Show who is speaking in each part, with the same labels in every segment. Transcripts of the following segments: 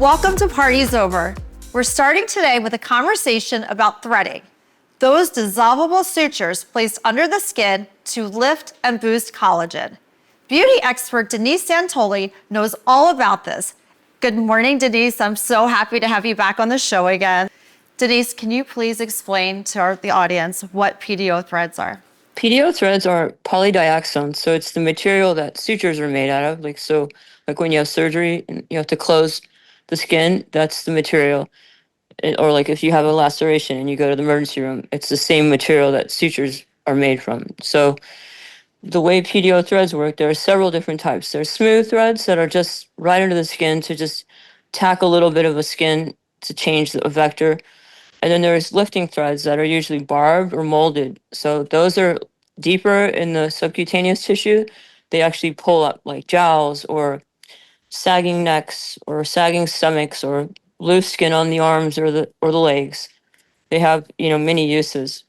Speaker 1: Welcome to Party's Over. We're starting today with a conversation about threading, those dissolvable sutures placed under the skin to lift and boost collagen. Beauty expert Denise Santo knows all about this. Good morning, Denise. I'm so happy to have you back on the show again. Denise, can you please explain to the audience what PDO threads are?
Speaker 2: PDO threads are polydioxone, so it's the material that sutures are made out of. Like when you have surgery and you have to close the skin, that's the material. Or like if you have a laceration and you go to the emergency room, it's the same material that sutures are made from. So the way PDO threads work, there are several different types. There's smooth threads that are just right under the skin to just tack a little bit of a skin to change the vector. And then there's lifting threads that are usually barbed or molded. So those are deeper in the subcutaneous tissue. They actually pull up like jowls or sagging necks or sagging stomachs or loose skin on the arms or the legs. They have, many uses.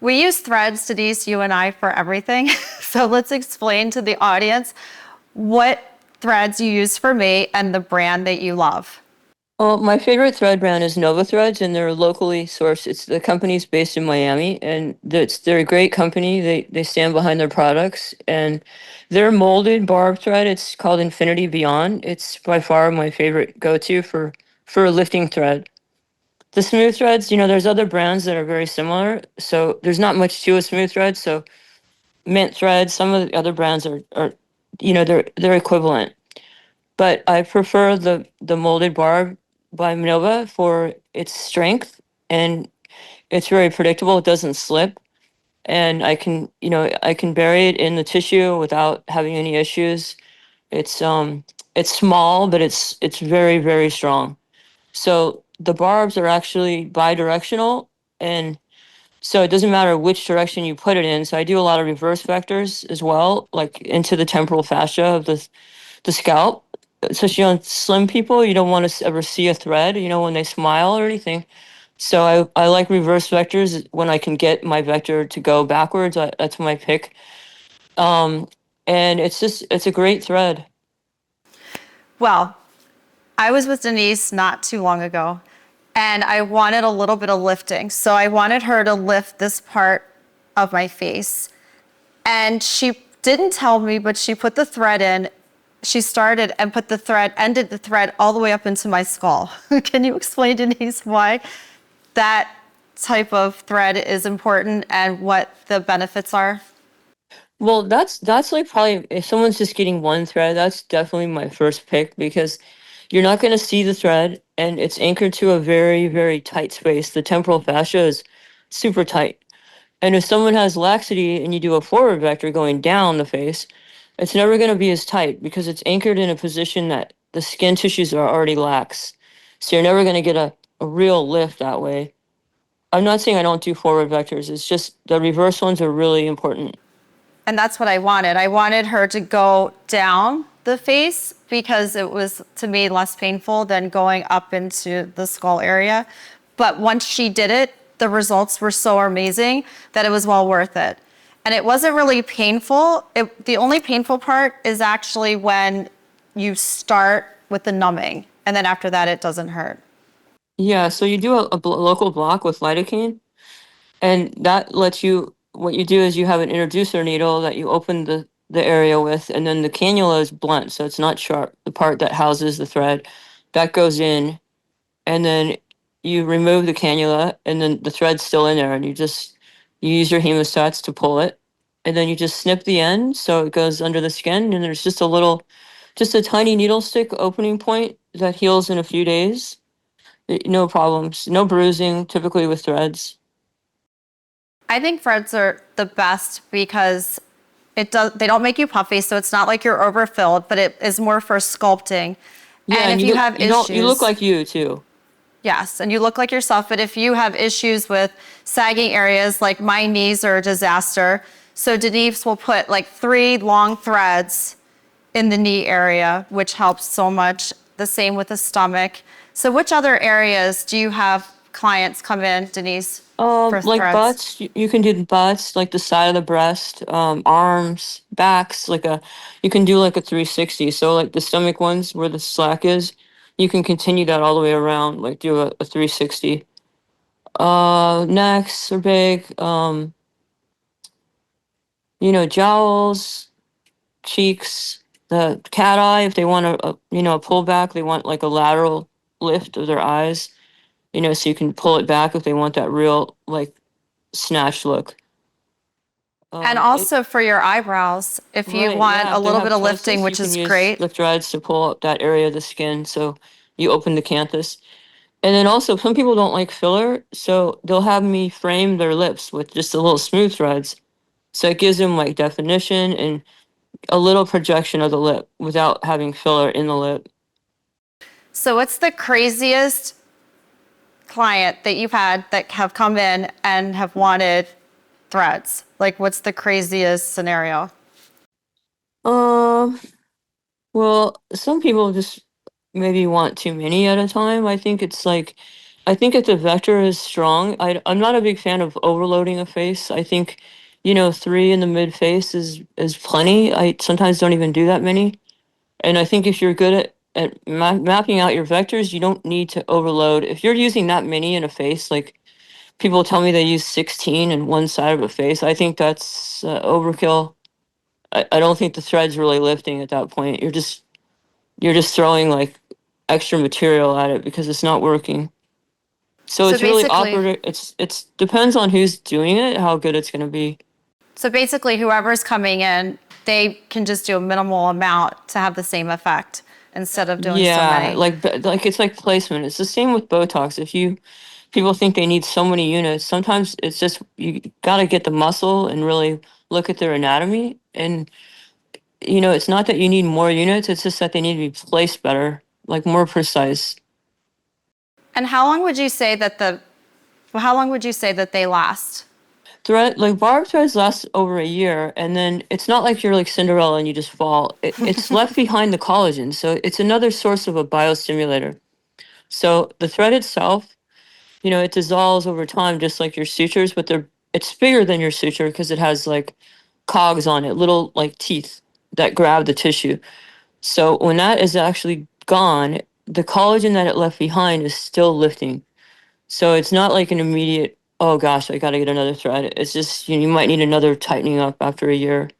Speaker 1: We use threads, Denise, you and I, for everything. So let's explain to the audience what threads you use for me and the brand that you love.
Speaker 2: Well, my favorite thread brand is Nova Threads, and they're locally sourced. The company's based in Miami, and they're a great company. They stand behind their products, and their molded barb thread, it's called Infinity Beyond. It's by far my favorite go-to for a lifting thread. The smooth threads, there's other brands that are very similar, so there's not much to a smooth thread. So mint threads, some of the other brands are they're equivalent, but I prefer the molded barb by Nova for its strength, and it's very predictable. It doesn't slip, and I can bury it in the tissue without having any issues. It's small, but it's very, very strong. So the barbs are actually bi-directional, and so it doesn't matter which direction you put it in. So I do a lot of reverse vectors as well, like into the temporal fascia of the scalp. Especially on slim people, you don't want to ever see a thread, when they smile or anything. So I like reverse vectors when I can get my vector to go backwards. That's my pick. And it's a great thread.
Speaker 1: Well, I was with Denise not too long ago, and I wanted a little bit of lifting. So I wanted her to lift this part of my face. And she didn't tell me, but she put the thread in. She started and ended the thread all the way up into my skull. Can you explain, Denise, why that type of thread is important and what the benefits are?
Speaker 2: Well, that's like probably if someone's just getting one thread, that's definitely my first pick because you're not going to see the thread and it's anchored to a very, very tight space. The temporal fascia is super tight. And if someone has laxity and you do a forward vector going down the face, it's never going to be as tight because it's anchored in a position that the skin tissues are already lax. So you're never going to get a real lift that way. I'm not saying I don't do forward vectors. It's just the reverse ones are really important.
Speaker 1: And that's what I wanted. I wanted her to go down the face because it was, to me, less painful than going up into the skull area. But once she did it, the results were so amazing that it was well worth it. And it wasn't really painful. The only painful part is actually when you start with the numbing. And then after that, it doesn't hurt.
Speaker 2: Yeah, so you do a local block with lidocaine, and that lets you, what you do is you have an introducer needle that you open the area with, and then the cannula is blunt, so it's not sharp. The part that houses the thread, that goes in, and then you remove the cannula, and then the thread's still in there, and you use your hemostats to pull it, and then you just snip the end so it goes under the skin, and there's just a tiny needle stick opening point that heals in a few days. No problems, no bruising, typically with threads.
Speaker 1: I think threads are the best because they don't make you puffy, so it's not like you're overfilled, but it is more for sculpting.
Speaker 2: Yeah,
Speaker 1: and if you have issues,
Speaker 2: you look like you too.
Speaker 1: Yes, and you look like yourself, but if you have issues with sagging areas, like my knees are a disaster, so Denise will put like 3 long threads in the knee area, which helps so much. The same with the stomach. So which other areas do you have clients come in, Denise, for
Speaker 2: Like
Speaker 1: threads?
Speaker 2: butts, you can do butts, like the side of the breast, arms, backs, you can do like a 360. So like the stomach ones where the slack is, you can continue that all the way around, like do a 360. Necks are big. Jowls, cheeks, the cat eye, if they want a pullback, they want like a lateral lift of their eyes, so you can pull it back if they want that real like snatch look.
Speaker 1: And
Speaker 2: It
Speaker 1: also for your eyebrows, if you
Speaker 2: Right,
Speaker 1: want
Speaker 2: yeah.
Speaker 1: a
Speaker 2: If they
Speaker 1: little bit
Speaker 2: have
Speaker 1: of lifting,
Speaker 2: canthus, you
Speaker 1: which
Speaker 2: can
Speaker 1: is
Speaker 2: use
Speaker 1: great.
Speaker 2: lift threads to pull up that area of the skin. So you open the canthus. And then also, some people don't like filler, so they'll have me frame their lips with just a little smooth threads. So it gives them like definition and a little projection of the lip without having filler in the lip.
Speaker 1: So what's the craziest client that you've had that have come in and have wanted threads? Like, what's the craziest scenario?
Speaker 2: Um, well, some people just maybe want too many at a time. I think if the vector is strong, I'm not a big fan of overloading a face. I think, 3 in the mid face is plenty. I sometimes don't even do that many. And I think if you're good at mapping out your vectors, you don't need to overload. If you're using that many in a face, like people tell me they use 16 in one side of a face, I think that's overkill. I don't think the thread's really lifting at that point. You're just throwing like extra material at it because it's not working. So
Speaker 1: So
Speaker 2: it's really
Speaker 1: basically,
Speaker 2: operative. It's depends on who's doing it, how good it's going to be.
Speaker 1: so basically, whoever's coming in, they can just do a minimal amount to have the same effect instead of doing so
Speaker 2: Yeah,
Speaker 1: many.
Speaker 2: like it's like placement. It's the same with Botox. If you People think they need so many units, sometimes it's just you got to get the muscle and really look at their anatomy. And it's not that you need more units. It's just that they need to be placed better, like more precise.
Speaker 1: And how long would you say that they last?
Speaker 2: Thread like barb threads last over a year, and then it's not like you're like Cinderella and you just fall. It's left behind the collagen, so it's another source of a biostimulator. So the thread itself, it dissolves over time, just like your sutures, but it's bigger than your suture because it has like cogs on it, little like teeth that grab the tissue. So when that is actually gone, the collagen that it left behind is still lifting. So it's not like an immediate, oh gosh, I got to get another thread. It's just, you might need another tightening up after a year.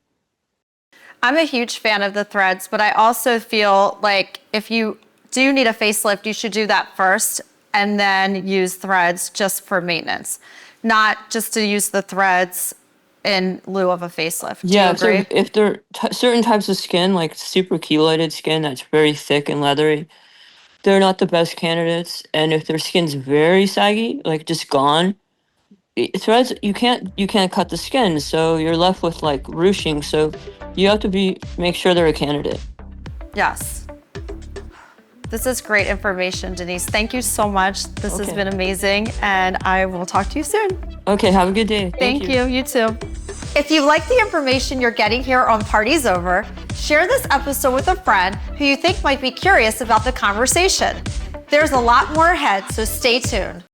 Speaker 1: I'm a huge fan of the threads, but I also feel like if you do need a facelift, you should do that first and then use threads just for maintenance, not just to use the threads in lieu of a facelift. Do you
Speaker 2: Yeah,
Speaker 1: agree?
Speaker 2: if there certain types of skin, like super chelated skin that's very thick and leathery, they're not the best candidates. And if their skin's very saggy, like just gone, threads you can't cut the skin, so you're left with like ruching. So you have to be make sure they're a candidate.
Speaker 1: Yes. This is great information, Denise. Thank you so much. This has
Speaker 2: Okay.
Speaker 1: been amazing, and I will talk to you soon.
Speaker 2: Okay, have a good day.
Speaker 1: Thank you. You too. If you like the information you're getting here on Parties Over, share this episode with a friend who you think might be curious about the conversation. There's a lot more ahead, so stay tuned.